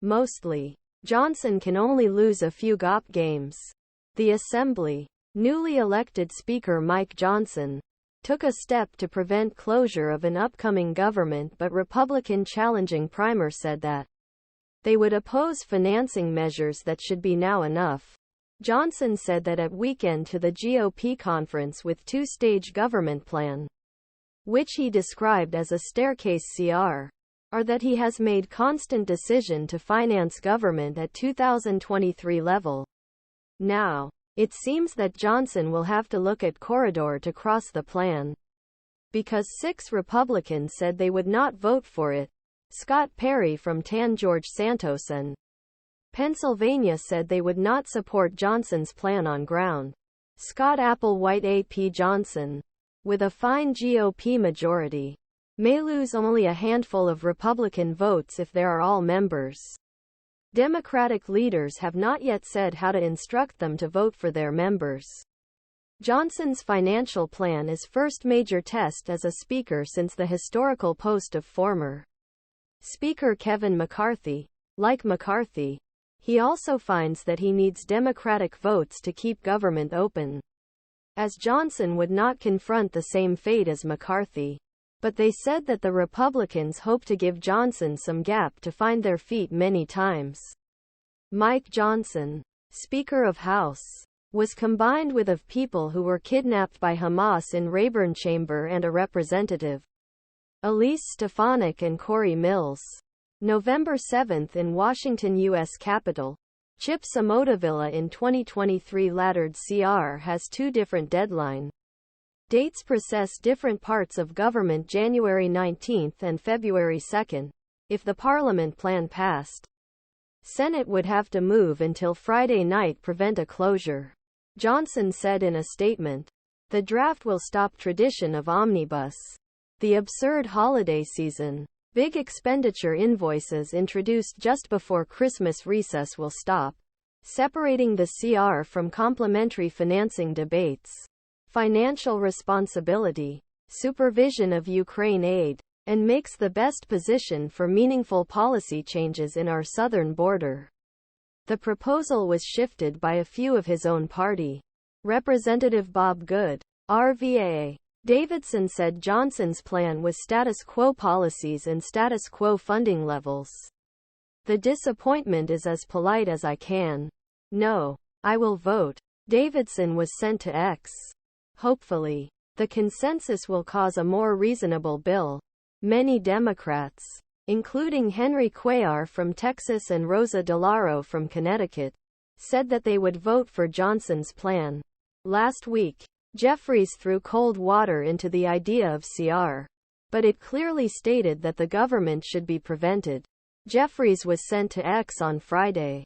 Mostly. Johnson can only lose a few GOP games. The Assembly. Newly elected Speaker Mike Johnson took a step to prevent closure of an upcoming government, but Republican challenging primer said that they would oppose financing measures that should be now enough. Johnson said that at weekend to the GOP conference with two-stage government plan, which he described as a staircase CR, or that he has made constant decision to finance government at 2023 level. Now, it seems that Johnson will have to look at corridor to cross the plan, because 6 Republicans said they would not vote for it. Scott Perry from George Santos and Pennsylvania said they would not support Johnson's plan on ground. Scott AppleWhiteAP Johnson, with a fine GOP majority, may lose only a handful of Republican votes if there are all members. Democratic leaders have not yet said how to instruct them to vote for their members. Johnson's financial plan is first major test as a speaker since the historical post of former Speaker Kevin McCarthy.Like McCarthy. He also finds that he needs Democratic votes to keep government open, as Johnson would not confront the same fate as McCarthy. But they said that the Republicans hope to give Johnson some gap to find their feet many times. Mike Johnson, Speaker of House, was combined with of people who were kidnapped by Hamas in Rayburn Chamber and a representative, Elise Stefanik and Cory Mills. November 7 in WashingtonUS capitol.chip Somodevilla in 2023 laddered CR has 2 different deadline dates process different parts of government January 19 and February 2. If the Parliament plan passed, Senate would have to move until Friday night prevent a closure. Johnson said in a statement, the draft will stop tradition of Omnibus. The absurd holiday season. Big expenditure invoices introduced just before Christmas recess will stop, separating the CR from complementary financing debates. Financial responsibility, supervision of Ukraine aid, and makes the best position for meaningful policy changes in our southern border. The proposal was shifted by a few of his own party. Representative Bob Good, RVA. Davidson said Johnson's plan was status quo policies and status quo funding levels. The disappointment is as polite as I can. No, I will vote. Davidson was sent to X. Hopefully, the consensus will cause a more reasonable bill. Many Democrats, including Henry Cuellar from Texas and Rosa Delauro from Connecticut, said that they would vote for Johnson's plan. Last week, Jeffries threw cold water into the idea of CR, but it clearly stated that the government should be prevented. Jeffries was sent to X on Friday.